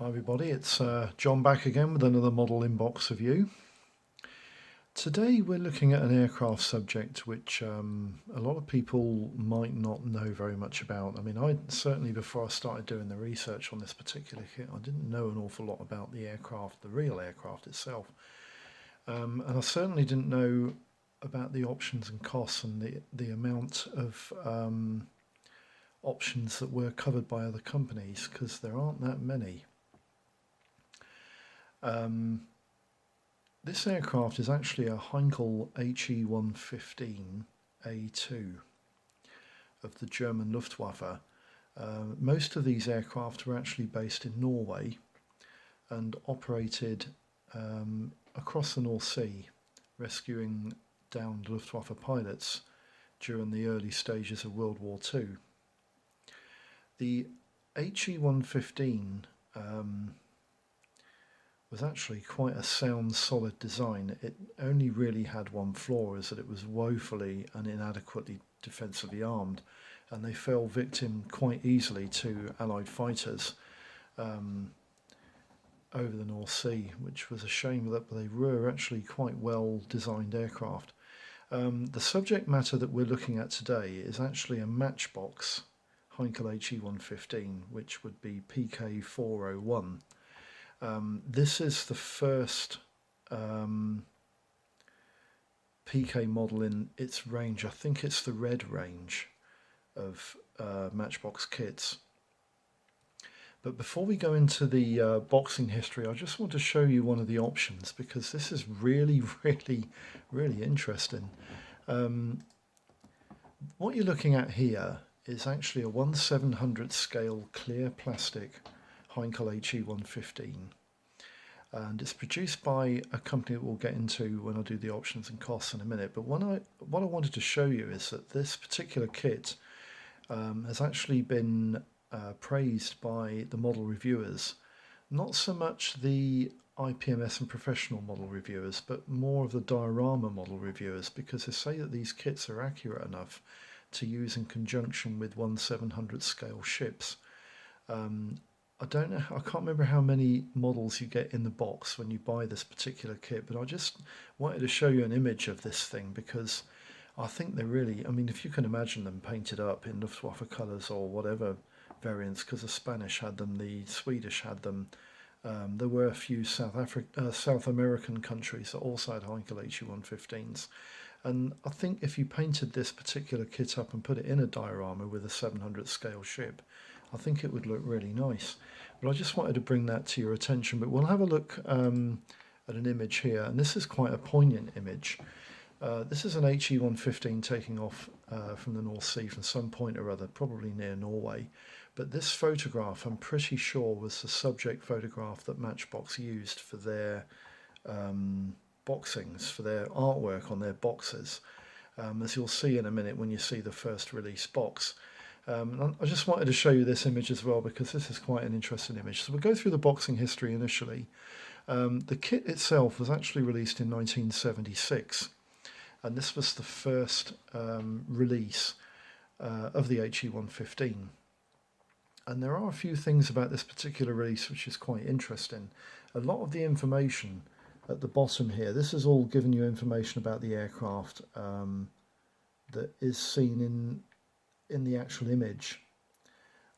Hi everybody, it's John back again with another model inbox review. Today we're looking at an aircraft subject which a lot of people might not know very much about. I mean, I certainly, before I started doing the research on this particular kit, I didn't know an awful lot about the aircraft, the real aircraft itself. And I certainly didn't know about the options and costs and the amount of options that were covered by other companies, because there aren't that many. This aircraft is actually a Heinkel He 115A2 of the German Luftwaffe. Most of these aircraft were actually based in Norway and operated across the North Sea, rescuing downed Luftwaffe pilots during the early stages of World War II. The He 115 was actually quite a sound, solid design. It only really had one flaw, is that it was woefully and inadequately defensively armed, and they fell victim quite easily to Allied fighters over the North Sea, which was a shame, that they were actually quite well designed aircraft. The subject matter that we're looking at today is actually a Matchbox Heinkel He 115, which would be PK401. This is the first PK model in its range. I think it's the red range of Matchbox kits. But before we go into the boxing history, I just want to show you one of the options, because this is really, really interesting. What you're looking at here is actually a 1/700 scale clear plastic Heinkel He 115, and it's produced by a company that we'll get into when I do the options and costs in a minute. But what I wanted to show you is that this particular kit has actually been praised by the model reviewers, not so much the IPMS and professional model reviewers, but more of the diorama model reviewers, because they say that these kits are accurate enough to use in conjunction with 1/700 scale ships. I don't know, I can't remember how many models you get in the box when you buy this particular kit, but I just wanted to show you an image of this thing, because I think they're really, I mean, if you can imagine them painted up in Luftwaffe colours or whatever variants, because the Spanish had them, the Swedish had them. There were a few South American countries that also had Heinkel He 115s. And I think if you painted this particular kit up and put it in a diorama with a 700 scale ship, I think it would look really nice. But I just wanted to bring that to your attention. But we'll have a look at an image here, and this is quite a poignant image. This is an He 115 taking off from the North Sea from some point or other, probably near Norway. But this photograph, I'm pretty sure, was the subject photograph that Matchbox used for their boxings, for their artwork on their boxes, as you'll see in a minute when you see the first release box. I just wanted to show you this image as well, because this is quite an interesting image. So we'll go through the boxing history initially. The kit itself was actually released in 1976, and this was the first release of the He 115. And there are a few things about this particular release which is quite interesting. A lot of the information at the bottom here, this is all giving you information about the aircraft that is seen in the actual image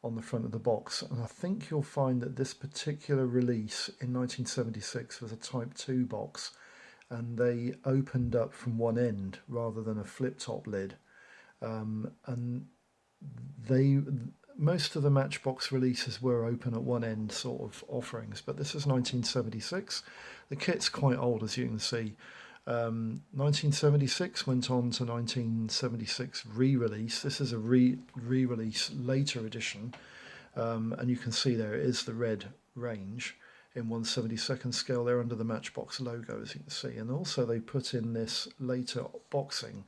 on the front of the box. And I think you'll find that this particular release in 1976 was a Type 2 box, and they opened up from one end rather than a flip-top lid. And most of the Matchbox releases were open at one end sort of offerings, but this is 1976. The kit's quite old, as you can see. 1976 went on to 1976 re-release. This is a re-release later edition, and you can see there it is the red range in 1/72 scale there under the Matchbox logo, as you can see. And also they put in this later boxing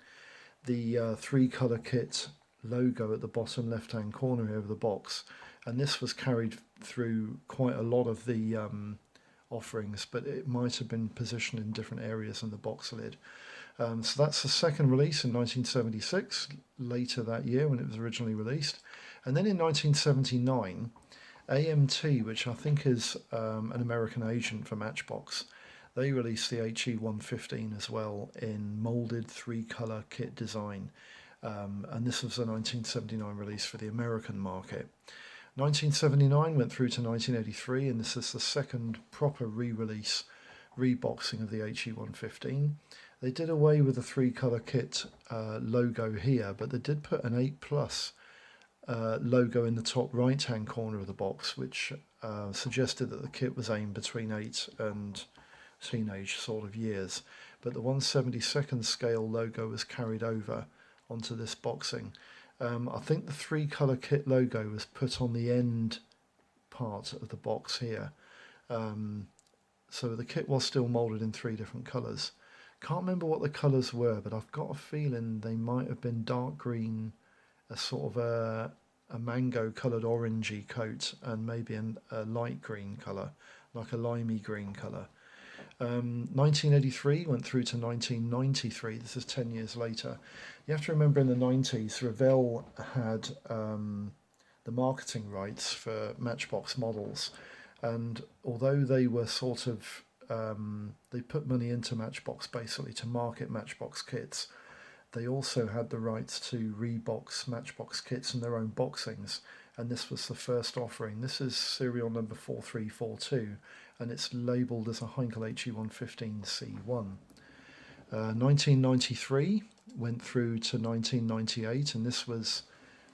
the three-colour kit logo at the bottom left-hand corner of the box, and this was carried through quite a lot of the offerings, but it might have been positioned in different areas in the box lid. So that's the second release in 1976, later that year when it was originally released. And then in 1979, AMT, which I think is an American agent for Matchbox, they released the HE115 as well in moulded 3-colour kit design. And this was a 1979 release for the American market. 1979 went through to 1983, and this is the second proper re-release, reboxing of the HE115. They did away with the 3-colour kit logo here, but they did put an 8+ logo in the top right-hand corner of the box, which suggested that the kit was aimed between 8 and teenage sort of years. But the 1/72nd scale logo was carried over onto this boxing. I think the 3-colour kit logo was put on the end part of the box here. So the kit was still moulded in 3 different colours. Can't remember what the colours were, but I've got a feeling they might have been dark green, a sort of a mango coloured orangey coat, and maybe a light green colour, like a limey green colour. 1983 went through to 1993. This is 10 years later. You have to remember in the 90s, Revell had the marketing rights for Matchbox models, and although they were sort of they put money into Matchbox basically to market Matchbox kits, they also had the rights to rebox Matchbox kits in their own boxings, and this was the first offering. This is serial number 4342, and it's labelled as a Heinkel HE115C1. 1993 went through to 1998, and this was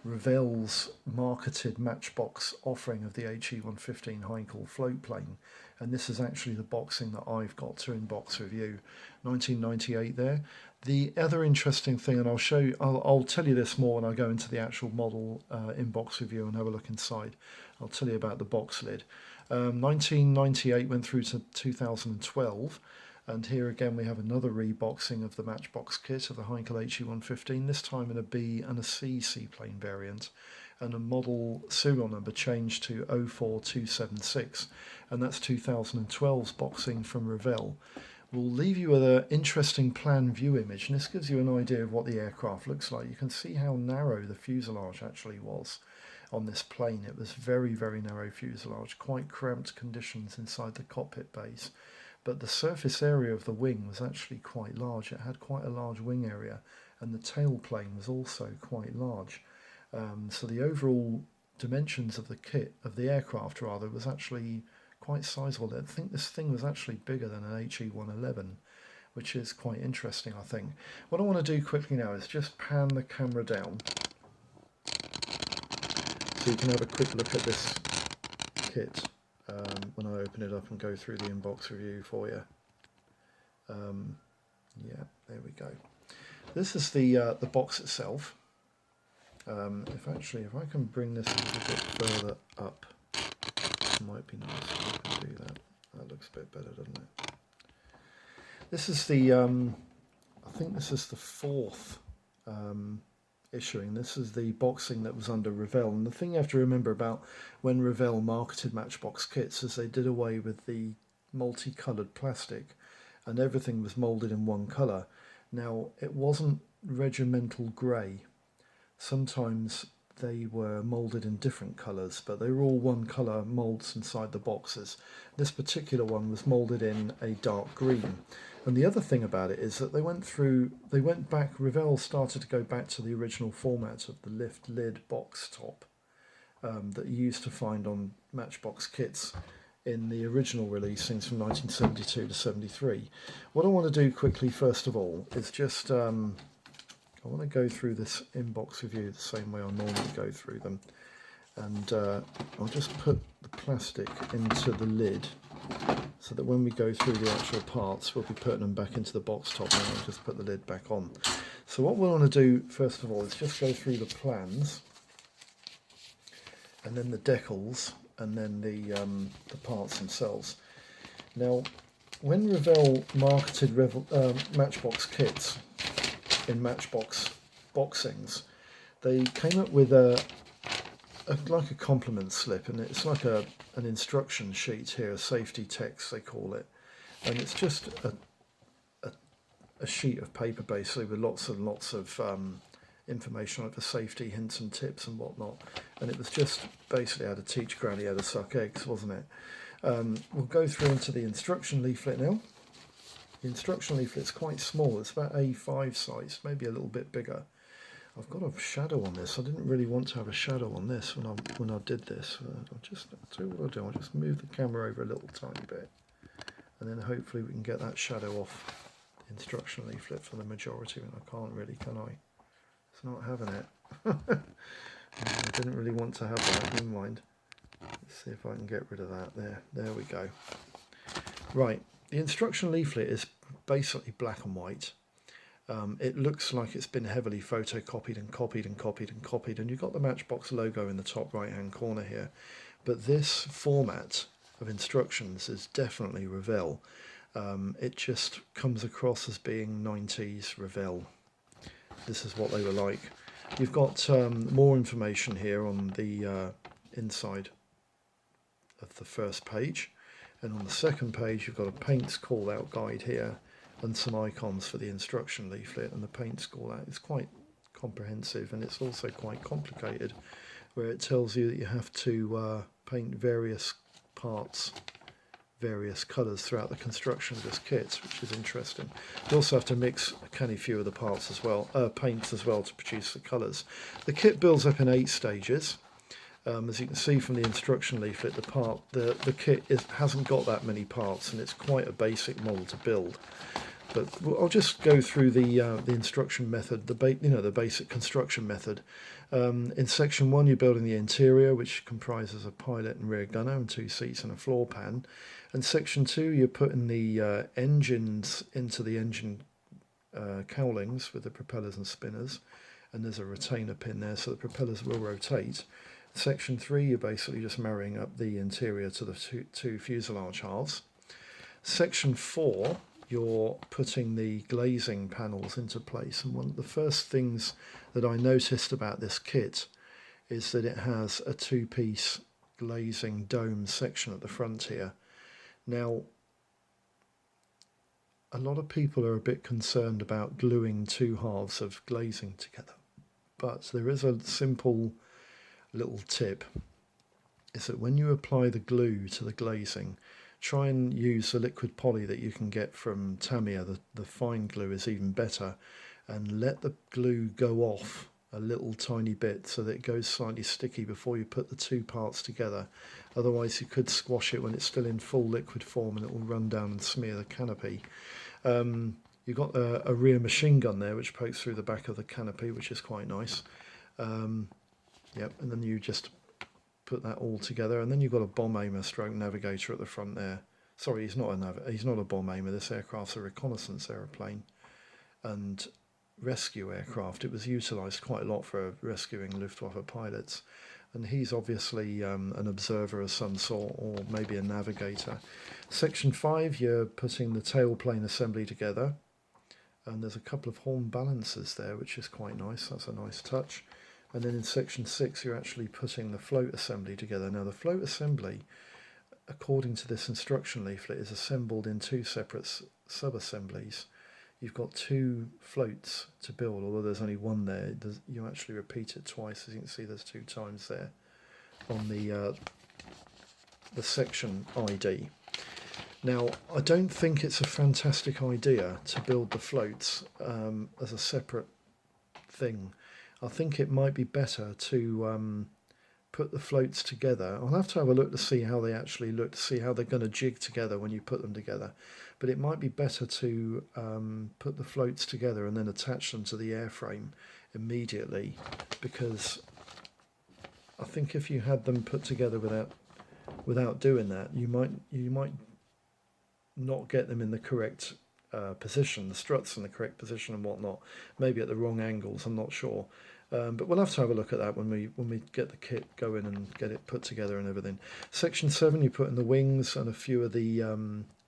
Revell's marketed Matchbox offering of the HE115 Heinkel float plane, and this is actually the boxing that I've got to inbox review. 1998 there. The other interesting thing, and I'll tell you this more when I go into the actual model inbox review and have a look inside. I'll tell you about the box lid. 1998 went through to 2012, and here again we have another reboxing of the Matchbox kit of the Heinkel HE115, this time in a B and a C seaplane variant, and a model serial number changed to 04276, and that's 2012's boxing from Revell. We'll leave you with an interesting plan view image, and this gives you an idea of what the aircraft looks like. You can see how narrow the fuselage actually was on this plane. It was very, very narrow fuselage, quite cramped conditions inside the cockpit bays. But the surface area of the wing was actually quite large. It had quite a large wing area, and the tail plane was also quite large. So the overall dimensions of the kit, of the aircraft rather, was actually quite sizable. I think this thing was actually bigger than an HE111, which is quite interesting, I think. What I want to do quickly now is just pan the camera down so you can have a quick look at this kit when I open it up and go through the inbox review for you. Yeah, there we go. This is the box itself. If I can bring this a little bit further up, it might be nice if I can do that. That looks a bit better, doesn't it? This is the, I think this is the 4th issuing. This is the boxing that was under Revell. And the thing you have to remember about when Revell marketed Matchbox kits is they did away with the multicoloured plastic, and everything was moulded in one colour. Now, it wasn't regimental grey. Sometimes they were moulded in different colours, but they were all one colour moulds inside the boxes. This particular one was moulded in a dark green. And the other thing about it is that they went back, Revell started to go back to the original format of the lift lid box top that you used to find on Matchbox kits in the original releasings from 1972 to 73. What I want to do quickly first of all is just I want to go through this inbox review the same way I normally go through them, and I'll just put the plastic into the lid so that when we go through the actual parts we'll be putting them back into the box top, and I'll just put the lid back on. So what we want to do first of all is just go through the plans, and then the decals, and then the parts themselves. Now, when Revell marketed Matchbox kits in Matchbox boxings, they came up with like a compliment slip, and it's like an instruction sheet here, a safety text they call it, and it's just a sheet of paper basically with lots and lots of information like the safety hints and tips and whatnot. And it was just basically how to teach Granny how to suck eggs, wasn't it? We'll go through into the instruction leaflet now. The instruction leaflet's quite small. It's about A5 size, maybe a little bit bigger. I've got a shadow on this. I didn't really want to have a shadow on this when I did this. I'll tell you what I'll do. I'll just move the camera over a little tiny bit, and then hopefully we can get that shadow off the instruction leaflet for the majority. And I can't really, can I? It's not having it. I didn't really want to have that. Never mind. Let's see if I can get rid of that. There we go. Right, the instruction leaflet is basically black and white. It looks like it's been heavily photocopied and copied and copied and copied, and you've got the Matchbox logo in the top right hand corner here. But this format of instructions is definitely Revell. It just comes across as being 90s Revell. This is what they were like. You've got more information here on the inside of the first page, and on the second page you've got a paints call out guide here and some icons for the instruction leaflet. And the paints call out is quite comprehensive, and it's also quite complicated, where it tells you that you have to paint various parts, various colours throughout the construction of this kit, which is interesting. You also have to mix a canny few of the parts as well, paints as well, to produce the colours. The kit builds up in 8 stages. As you can see from the instruction leaflet, the kit hasn't got that many parts, and it's quite a basic model to build. But I'll just go through the instruction method, the basic construction method. In section 1, you're building the interior, which comprises a pilot and rear gunner and 2 seats and a floor pan. And section 2, you're putting the engines into the engine cowlings with the propellers and spinners, and there's a retainer pin there, so the propellers will rotate. Section 3, you're basically just marrying up the interior to the two fuselage halves. Section 4, you're putting the glazing panels into place, and one of the first things that I noticed about this kit is that it has a 2-piece glazing dome section at the front here. Now, a lot of people are a bit concerned about gluing 2 halves of glazing together, but there is a simple little tip, is that when you apply the glue to the glazing, try and use the liquid poly that you can get from Tamiya. The fine glue is even better, and let the glue go off a little tiny bit so that it goes slightly sticky before you put the 2 parts together. Otherwise you could squash it when it's still in full liquid form, and it will run down and smear the canopy. You've got a rear machine gun there which pokes through the back of the canopy, which is quite nice. Yep, and then you just put that all together, and then you've got a bomb aimer stroke navigator at the front there. Sorry, he's not a bomb aimer. This aircraft's a reconnaissance aeroplane and rescue aircraft. It was utilised quite a lot for rescuing Luftwaffe pilots, and he's obviously an observer of some sort, or maybe a navigator. Section 5, you're putting the tailplane assembly together, and there's a couple of horn balancers there, which is quite nice. That's a nice touch. And then in section 6, you're actually putting the float assembly together. Now, the float assembly, according to this instruction leaflet, is assembled in 2 separate sub-assemblies. You've got 2 floats to build, although there's only 1 there. You actually repeat it twice. As you can see, there's 2 times there on the section ID. Now, I don't think it's a fantastic idea to build the floats as a separate thing. I think it might be better to put the floats together. I'll have to have a look to see how they actually look, to see how they're going to jig together when you put them together. But it might be better to put the floats together and then attach them to the airframe immediately, because I think if you had them put together without doing that, you might not get them in the correct position, the struts in the correct position and whatnot, maybe at the wrong angles, I'm not sure. But we'll have to have a look at that when we get the kit going and get it put together and everything. Section 7, you put in the wings and a few of the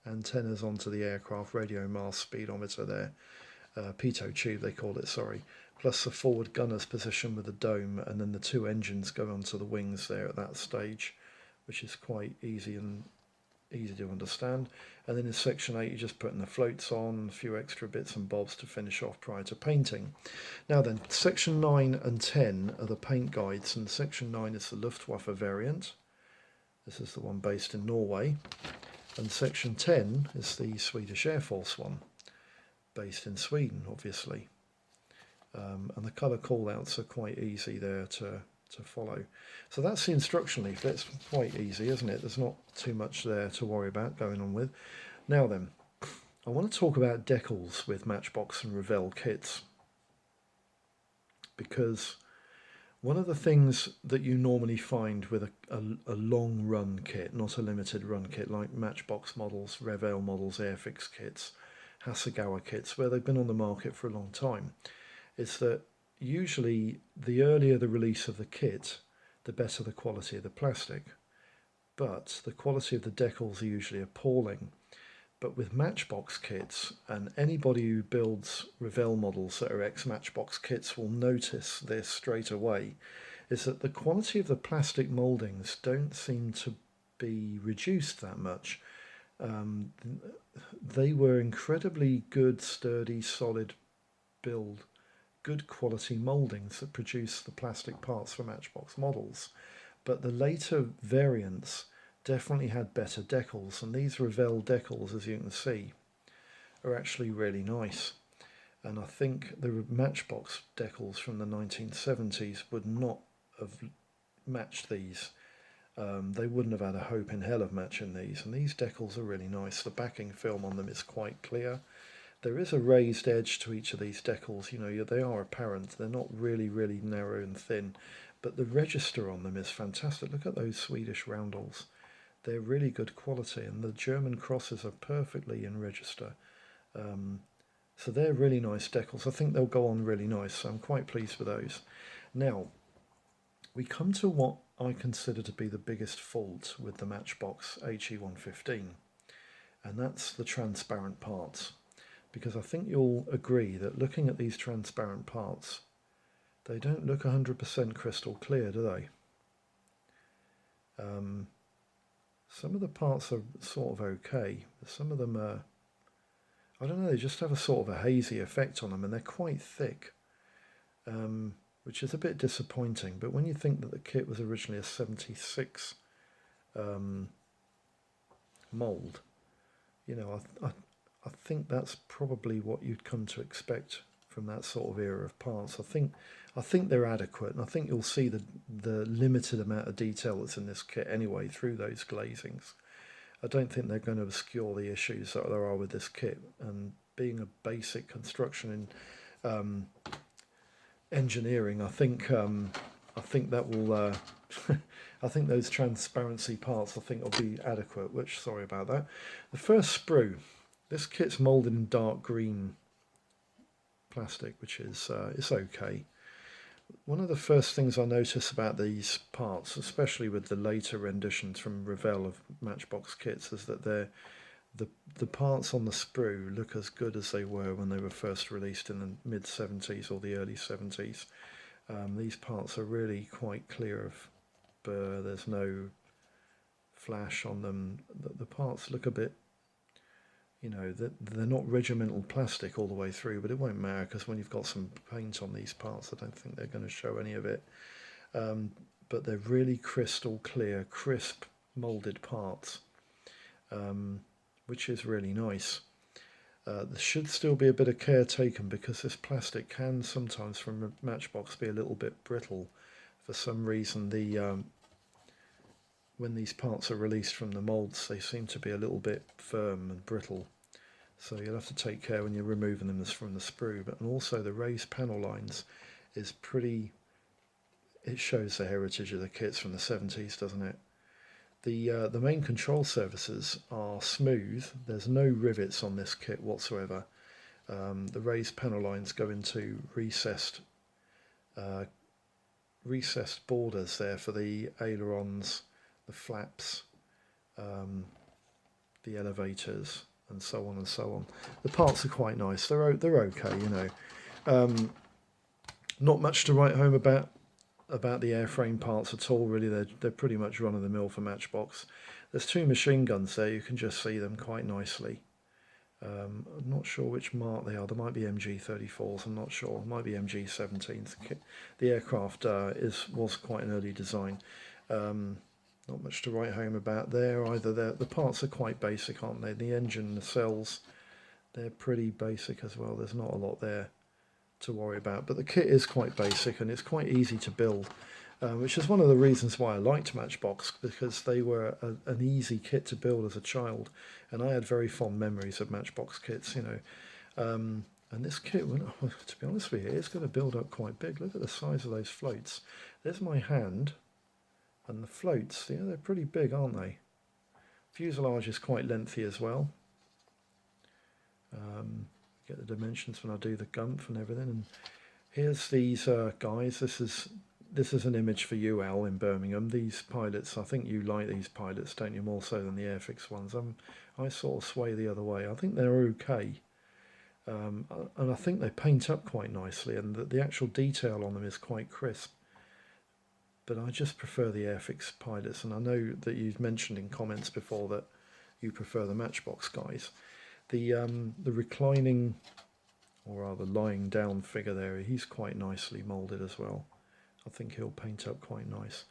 antennas onto the aircraft, radio mast, speedometer there, pitot tube they call it, sorry, plus the forward gunner's position with the dome, and then the 2 engines go onto the wings there at that stage, which is quite easy and easy to understand. And then in section 8 you're just putting the floats on, a few extra bits and bobs to finish off prior to painting. Now then, section 9 and 10 are the paint guides, and section 9 is the Luftwaffe variant. This is the one based in Norway. And section 10 is the Swedish Air Force one, based in Sweden, obviously. And the colour call-outs are quite easy there to follow. So that's the instruction leaflet. It's quite easy, isn't it? There's not too much there to worry about going on with. Now then, I want to talk about decals with Matchbox and Revell kits, because one of the things that you normally find with a long run kit, not a limited run kit, like Matchbox models, Revell models, Airfix kits, Hasegawa kits, where they've been on the market for a long time, is that usually the earlier the release of the kit, the better the quality of the plastic. But the quality of the decals are usually appalling. But with Matchbox kits, and anybody who builds Revell models that are ex-Matchbox kits will notice this straight away, is that the quality of the plastic mouldings don't seem to be reduced that much. They were incredibly good, sturdy, solid build, good quality mouldings that produce the plastic parts for Matchbox models. But the later variants definitely had better decals, and these Revell decals, as you can see, are actually really nice. And I think the Matchbox decals from the 1970s would not have matched these. They wouldn't have had a hope in hell of matching these, and these decals are really nice. The backing film on them is quite clear. There is a raised edge to each of these decals, you know, they are apparent. They're not really, really narrow and thin, but the register on them is fantastic. Look at those Swedish roundels. They're really good quality, and the German crosses are perfectly in register. So they're really nice decals. I think they'll go on really nice, so I'm quite pleased with those. Now, we come to what I consider to be the biggest fault with the Matchbox HE115, and that's the transparent parts. Because I think you'll agree that looking at these transparent parts, they don't look 100% crystal clear, do they? Some of the parts are sort of okay, but some of them are, I don't know, they just have a sort of a hazy effect on them, and they're quite thick, which is a bit disappointing. But when you think that the kit was originally a 76 mould, you know, I think that's probably what you'd come to expect from that sort of era of parts. I think they're adequate, and I think you'll see the limited amount of detail that's in this kit anyway through those glazings. I don't think they're going to obscure the issues that there are with this kit, and being a basic construction in engineering, I think that will I think those transparency parts will be adequate, which, sorry about that. The first sprue, this kit's moulded in dark green plastic, which is it's okay. One of the first things I notice about these parts, especially with the later renditions from Revell of Matchbox kits, is that the parts on the sprue look as good as they were when they were first released in the mid-70s or the early 70s. These parts are really quite clear of burr. There's no flash on them. The parts look a bit, you know, they're not regimental plastic all the way through, but it won't matter because when you've got some paint on these parts, I don't think they're going to show any of it. But they're really crystal clear, crisp, moulded parts, which is really nice. There should still be a bit of care taken because this plastic can sometimes from Matchbox be a little bit brittle. For some reason, when these parts are released from the moulds, they seem to be a little bit firm and brittle. So you'll have to take care when you're removing them from the sprue. But also the raised panel lines is pretty, it shows the heritage of the kits from the 70s, doesn't it? The main control surfaces are smooth. There's no rivets on this kit whatsoever. The raised panel lines go into recessed borders there for the ailerons, the flaps, the elevators, and so on and so on. The parts are quite nice. They're okay, you know. Not much to write home about the airframe parts at all, really. They're pretty much run of the mill for Matchbox. There's two machine guns there, you can just see them quite nicely. I'm not sure which mark they are. There might be MG34s, I'm not sure. It might be MG17s. The aircraft was quite an early design. Not much to write home about there either. The parts are quite basic, aren't they? The engine, the cells, they're pretty basic as well. There's not a lot there to worry about, but the kit is quite basic and it's quite easy to build, which is one of the reasons why I liked Matchbox, because they were an easy kit to build as a child, and I had very fond memories of Matchbox kits, you know. And this kit, to be honest with you, it's going to build up quite big. Look at the size of those floats. There's my hand, and the floats, yeah, they're pretty big, aren't they? Fuselage is quite lengthy as well. Get the dimensions when I do the gumph and everything. And here's these guys. This is an image for you, Al, in Birmingham. These pilots, I think you like these pilots, don't you, more so than the Airfix ones? I sort of sway the other way. I think they're okay. And I think they paint up quite nicely, and the actual detail on them is quite crisp. But I just prefer the Airfix pilots, and I know that you've mentioned in comments before that you prefer the Matchbox guys. The reclining, or rather lying down figure there, he's quite nicely moulded as well. I think he'll paint up quite nice.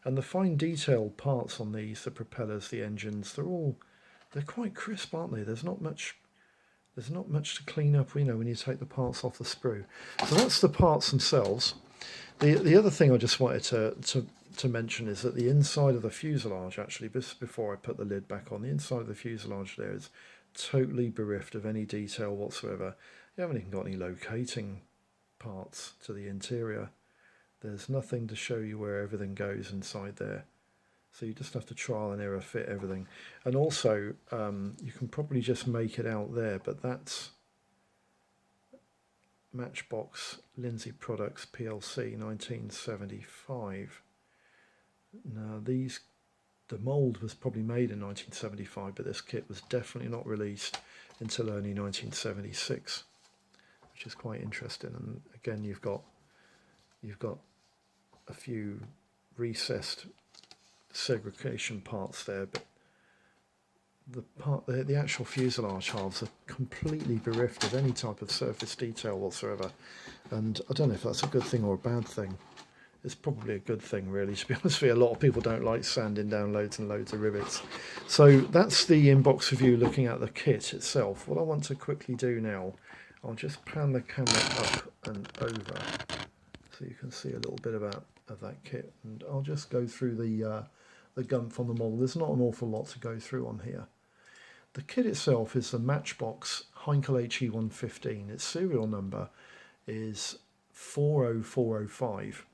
And the fine detailed parts on these, the propellers, the engines, they're quite crisp, aren't they? There's not much to clean up, you know, when you take the parts off the sprue. So that's the parts themselves. The other thing I just wanted to mention is that the inside of the fuselage, actually, just before I put the lid back on, the inside of the fuselage there is totally bereft of any detail whatsoever. You haven't even got any locating parts to the interior. There's nothing to show you where everything goes inside there. So you just have to trial and error fit everything. And also, you can probably just make it out there, but that's Matchbox Lindsay Products PLC 1975. Now the mould was probably made in 1975, but this kit was definitely not released until only 1976, which is quite interesting. And again, you've got a few recessed segregation parts there, but the actual fuselage halves are completely bereft of any type of surface detail whatsoever. And I don't know if that's a good thing or a bad thing. It's probably a good thing, really, to be honest with you. A lot of people don't like sanding down loads and loads of rivets. So that's the in-box review looking at the kit itself. What I want to quickly do now, I'll just pan the camera up and over so you can see a little bit of that kit. And I'll just go through the gumph on the model. There's not an awful lot to go through on here. The kit itself is the Matchbox Heinkel He 115. Its serial number is 40405.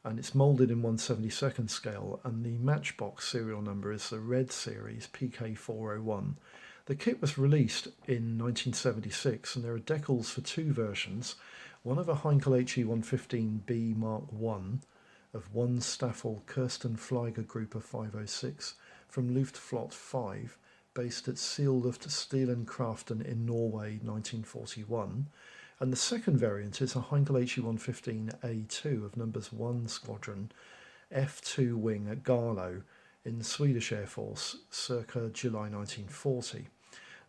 And it's moulded in 1/72nd scale, and the Matchbox serial number is the Red Series PK401. The kit was released in 1976, and there are decals for two versions, one of a Heinkel He 115B Mark I of one Staffel Kirstenflieger Group of 506 from Luftflotte 5, based at Sealuft Stilenkraften in Norway 1941, and the second variant is a Heinkel He 115A2 of numbers 1 Squadron F2 Wing at Garlow in the Swedish Air Force circa July 1940.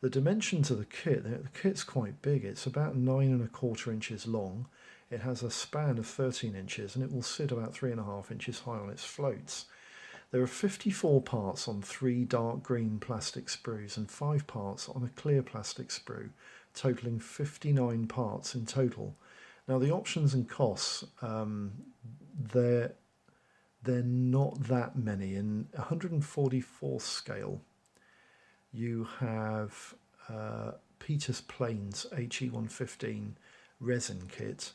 The dimensions of the kit's quite big. It's about 9¼ inches long. It has a span of 13 inches and it will sit about 3½ inches high on its floats. There are 54 parts on 3 dark green plastic sprues and 5 parts on a clear plastic sprue, totaling 59 parts in total. Now the options and costs, they're not that many. In 144th scale, you have Peters Plains HE 115 resin kit.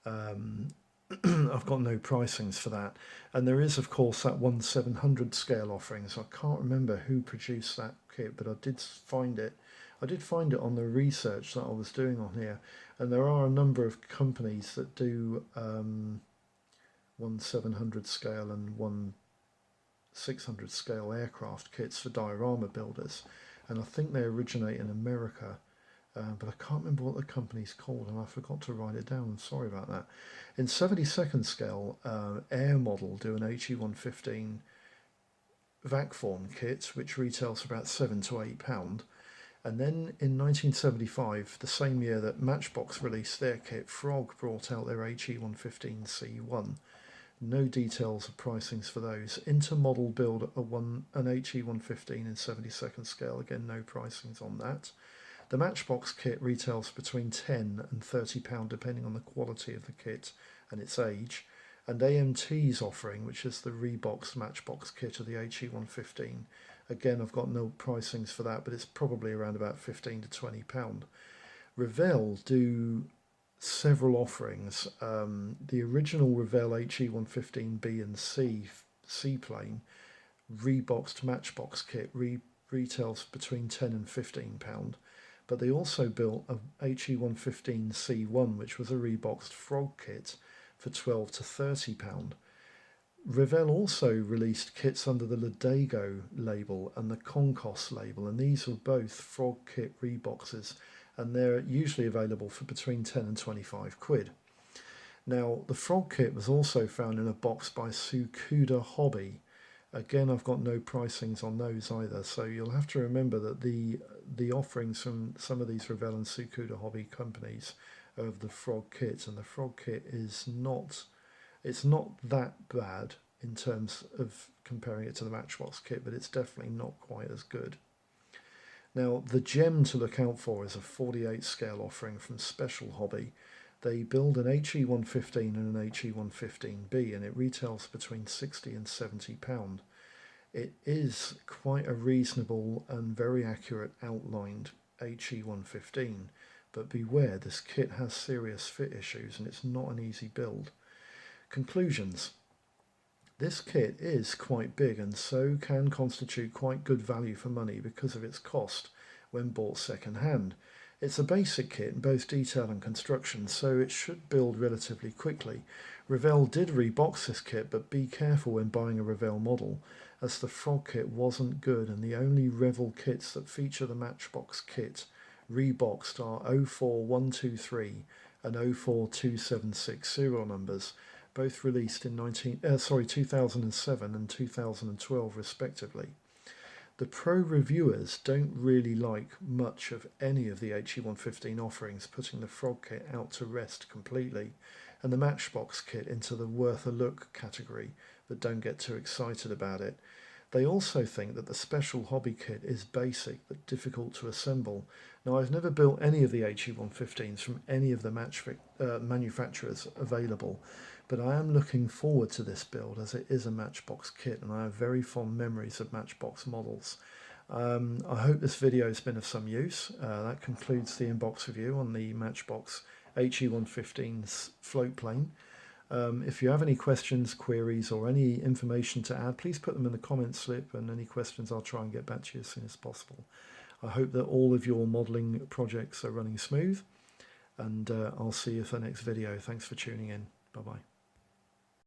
I've got no pricings for that, and there is of course that 1/700 scale offering, so I can't remember who produced that kit, but I did find it on the research that I was doing on here, and there are a number of companies that do 1/700 scale and 1/600 scale aircraft kits for diorama builders, and I think they originate in America. But I can't remember what the company's called, and I forgot to write it down. I'm sorry about that. In 72nd scale, Air Model do an HE 115 vac form kit, which retails for about £7 to £8. And then in 1975, the same year that Matchbox released their kit, Frog brought out their HE115C1. No details of pricings for those. Intermodel build an HE115 in 72nd scale. Again, no pricings on that. The Matchbox kit retails between £10 and £30 depending on the quality of the kit and its age. And AMT's offering, which is the Reeboxed Matchbox kit of the HE115. Again, I've got no pricings for that, but it's probably around about £15 to £20. Revell do several offerings. The original Revell HE115B and C seaplane Reeboxed Matchbox kit retails between £10 and £15. But they also built a HE115C1, which was a Reeboxed Frog kit, for £12 to £30. Revell also released kits under the Ladago label and the Concours label, and these were both Frog kit reboxes, and they're usually available for between 10 and 25 quid. Now, the Frog kit was also found in a box by Tsukuda Hobby. Again, I've got no pricings on those either, so you'll have to remember that the offerings from some of these Revell and Tsukuda Hobby companies of the Frog kit, and the Frog kit is not that bad in terms of comparing it to the Matchbox kit, but it's definitely not quite as good. Now, the gem to look out for is a 48 scale offering from Special Hobby. They build an HE115 and an HE115B, and it retails between £60 and £70. It is quite a reasonable and very accurate outlined HE115, but beware, this kit has serious fit issues and it's not an easy build. Conclusions. This kit is quite big and so can constitute quite good value for money because of its cost when bought second hand. It's a basic kit in both detail and construction, so it should build relatively quickly. Revell did rebox this kit, but be careful when buying a Revell model, as the Frog kit wasn't good, and the only Revell kits that feature the Matchbox kit reboxed are 04123 and 04276 serial numbers, both released in 2007 and 2012 respectively. The pro reviewers don't really like much of any of the HE115 offerings, putting the Frog kit out to rest completely, and the Matchbox kit into the worth a look category, but don't get too excited about it. They also think that the Special Hobby kit is basic but difficult to assemble. Now, I've never built any of the HE115s from any of the manufacturers available, but I am looking forward to this build as it is a Matchbox kit and I have very fond memories of Matchbox models. I hope this video has been of some use. That concludes the inbox review on the Matchbox HE115's float plane. If you have any questions, queries or any information to add, please put them in the comments slip, and any questions I'll try and get back to you as soon as possible. I hope that all of your modelling projects are running smooth, and I'll see you for the next video. Thanks for tuning in. Bye-bye.